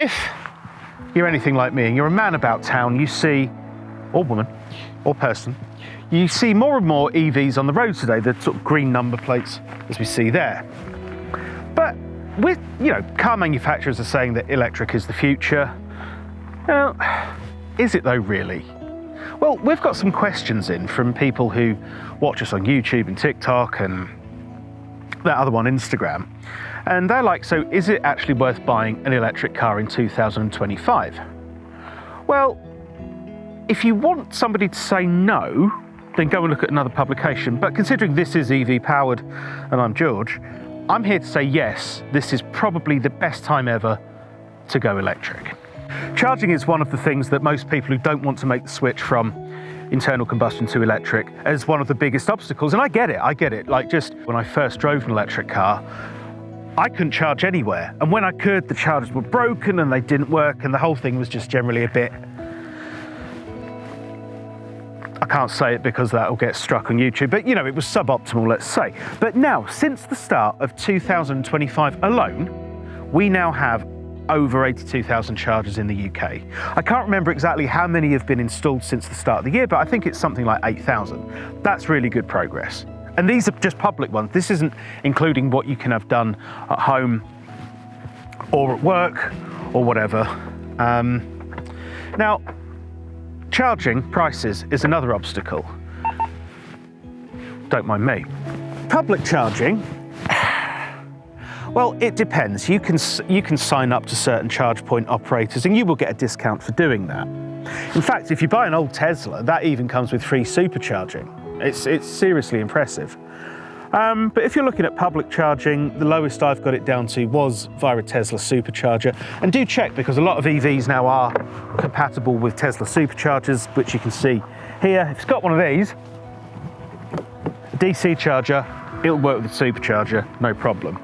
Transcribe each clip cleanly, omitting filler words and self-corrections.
If you're anything like me and you're a man about town, you see, or woman, or person, you see more and more EVs on the road today, the sort of green number plates as we see there. But with, car manufacturers are saying that electric is the future. Now, is it though really? Well, we've got some questions in from people who watch us on YouTube and TikTok and that other one, Instagram. And they're like, so is it actually worth buying an electric car in 2025? Well, if you want somebody to say no, then go and look at another publication. But considering this is EV powered and I'm George, I'm here to say yes, this is probably the best time ever to go electric. Charging is one of the things that most people who don't want to make the switch from internal combustion to electric is one of the biggest obstacles. And I get it. Like, just when I first drove an electric car, I couldn't charge anywhere. And when I could, the chargers were broken and they didn't work, and the whole thing was just generally a bit, I can't say it because that'll get struck on YouTube, but it was suboptimal, let's say. But now, since the start of 2025 alone, we now have over 82,000 chargers in the UK. I can't remember exactly how many have been installed since the start of the year, but I think it's something like 8,000. That's really good progress. And these are just public ones. This isn't including what you can have done at home or at work or whatever. Now, charging prices is another obstacle. Don't mind me. Public charging, well, it depends. You can sign up to certain charge point operators and you will get a discount for doing that. In fact, if you buy an old Tesla, that even comes with free supercharging. It's seriously impressive. But if you're looking at public charging, the lowest I've got it down to was via a Tesla supercharger. And do check, because a lot of EVs now are compatible with Tesla superchargers, which you can see here. If it's got one of these, a DC charger, it'll work with the supercharger, no problem.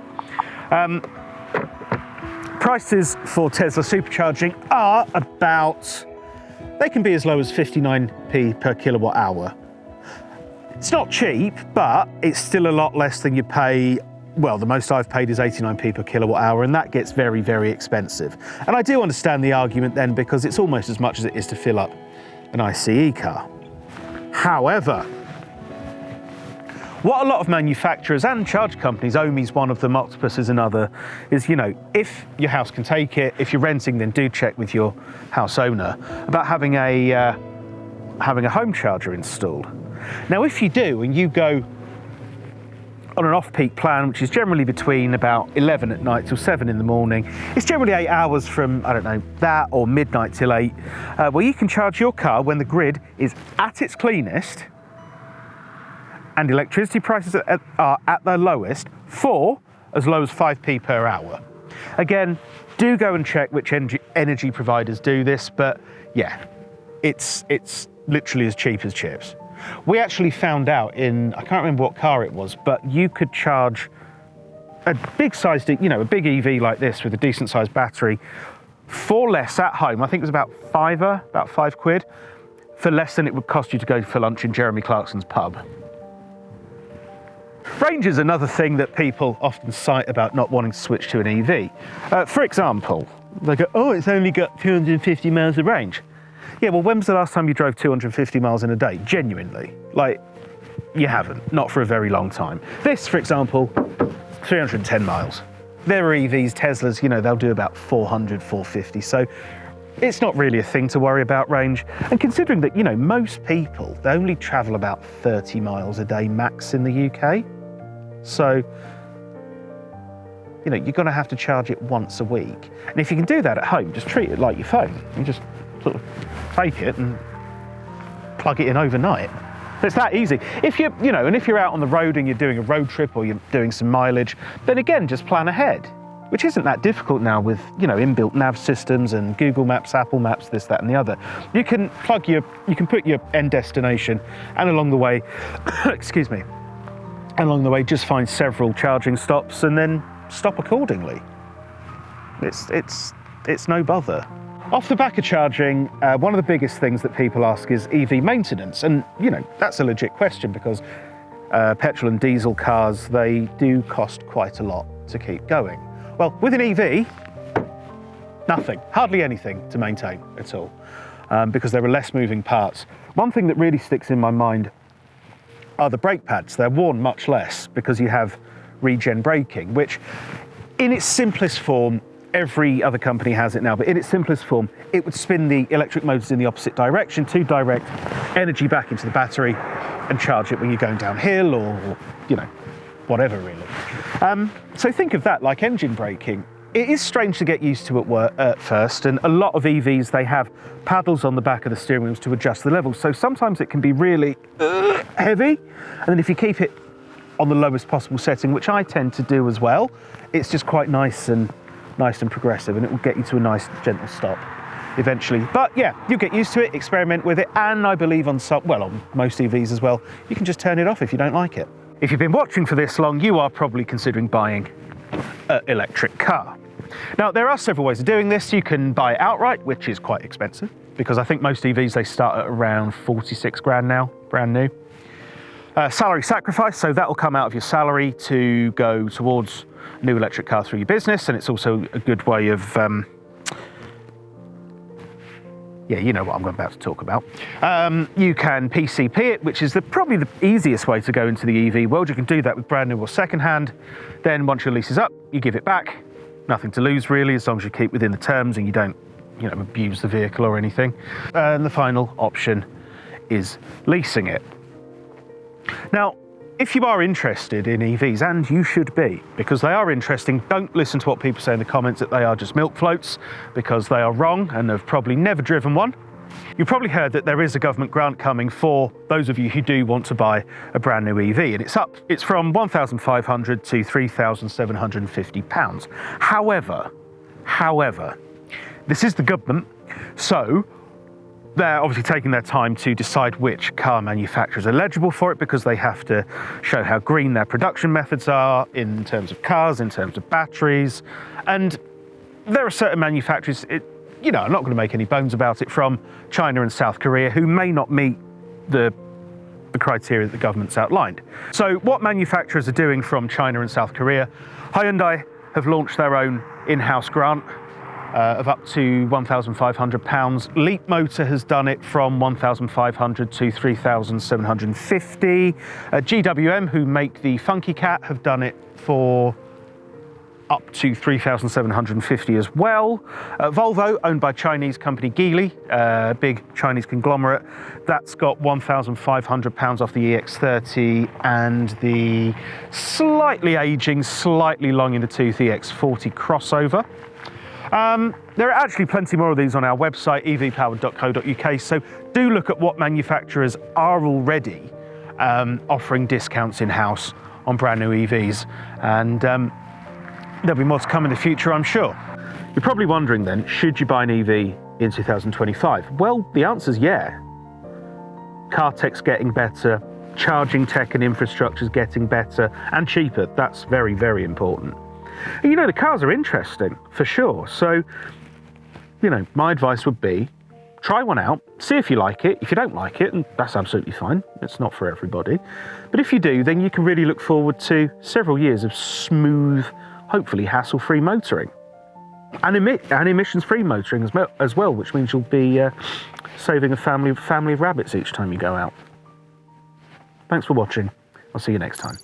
Prices for Tesla supercharging are about, they can be as low as 59p per kilowatt hour. It's not cheap, but it's still a lot less than you pay. Well, the most I've paid is 89p per kilowatt hour, and that gets very, very expensive. And I do understand the argument then, because it's almost as much as it is to fill up an ICE car. However, what a lot of manufacturers and charge companies, Omi's one of them, Octopus is another, is, if your house can take it, if you're renting, then do check with your house owner about having a home charger installed. Now, if you do, and you go on an off-peak plan, which is generally between about 11 at night till 7 in the morning, it's generally 8 hours from, I don't know, that or midnight till 8, where you can charge your car when the grid is at its cleanest and electricity prices are at their lowest for as low as 5p per hour. Again, do go and check which energy providers do this, but yeah, it's literally as cheap as chips. We actually found out I can't remember what car it was, but you could charge a big sized, a big EV like this with a decent sized battery for less at home. I think it was about £5, for less than it would cost you to go for lunch in Jeremy Clarkson's pub. Range is another thing that people often cite about not wanting to switch to an EV. For example, they go, oh, it's only got 250 miles of range. Yeah, well, when was the last time you drove 250 miles in a day? Genuinely. Like, you haven't. Not for a very long time. This, for example, 310 miles. There are EVs, Teslas, they'll do about 400, 450. So it's not really a thing to worry about range. And considering that, most people, they only travel about 30 miles a day max in the UK. So, you're going to have to charge it once a week. And if you can do that at home, just treat it like your phone. You just sort of take it and plug it in overnight. It's that easy. If and if you're out on the road and you're doing a road trip or you're doing some mileage, then again, just plan ahead, which isn't that difficult now with, inbuilt nav systems and Google Maps, Apple Maps, this, that, and the other. You can put your end destination, and along the way, excuse me, along the way, just find several charging stops and then stop accordingly. It's no bother. Off the back of charging, one of the biggest things that people ask is EV maintenance. And, that's a legit question because petrol and diesel cars, they do cost quite a lot to keep going. Well, with an EV, Nothing, hardly anything to maintain at all, because there are less moving parts. One thing that really sticks in my mind are the brake pads. They're worn much less because you have regen braking, which in its simplest form, every other company has it now, but in its simplest form, it would spin the electric motors in the opposite direction to direct energy back into the battery and charge it when you're going downhill or, you know, whatever really. So think of that like engine braking. It is strange to get used to at first, and a lot of EVs, they have paddles on the back of the steering wheels to adjust the levels. So sometimes it can be really heavy, and then if you keep it on the lowest possible setting, which I tend to do as well, it's just quite nice and progressive, and it will get you to a nice gentle stop eventually. But yeah, you get used to it, experiment with it, and I believe on most EVs as well, you can just turn it off if you don't like it. If you've been watching for this long, you are probably considering buying an electric car. Now, there are several ways of doing this. You can buy it outright, which is quite expensive, because I think most EVs, they start at around 46 grand now, brand new. Salary sacrifice, so that will come out of your salary to go towards a new electric car through your business, and it's also a good way of, yeah, you know what I'm about to talk about. You can PCP it, which is probably the easiest way to go into the EV world. You can do that with brand new or second hand. Then once your lease is up, you give it back. Nothing to lose really, as long as you keep within the terms and you don't, you know, abuse the vehicle or anything. And the final option is leasing it. Now, if you are interested in EVs, and you should be, because they are interesting, don't listen to what people say in the comments that they are just milk floats, because they are wrong and have probably never driven one. You probably heard that there is a government grant coming for those of you who do want to buy a brand new EV, and it's from £1,500 to £3,750. However, this is the government, so they're obviously taking their time to decide which car manufacturers are eligible for it, because they have to show how green their production methods are in terms of cars, in terms of batteries. And there are certain manufacturers, you know, I'm not going to make any bones about it, from China and South Korea, who may not meet the criteria that the government's outlined. So what manufacturers are doing from China and South Korea? Hyundai have launched their own in-house grant of up to £1,500. Leapmotor has done it from £1,500 to £3,750. GWM, who make the Funky Cat, have done it for up to £3,750 as well. Volvo, owned by Chinese company Geely, big Chinese conglomerate, that's got £1,500 off the EX30 and the slightly aging, slightly long in the tooth EX40 crossover. There are actually plenty more of these on our website, evpowered.co.uk, so do look at what manufacturers are already offering discounts in-house on brand new EVs, and there'll be more to come in the future, I'm sure. You're probably wondering then, should you buy an EV in 2025? Well, the answer's yeah. Car tech's getting better, charging tech and infrastructure's getting better and cheaper. That's very, very important. And you know, the cars are interesting, for sure. So, you know, my advice would be, try one out, see if you like it. If you don't like it, and that's absolutely fine. It's not for everybody. But if you do, then you can really look forward to several years of smooth, hopefully hassle-free motoring. And emissions-free motoring as well, which means you'll be saving a family of rabbits each time you go out. Thanks for watching. I'll see you next time.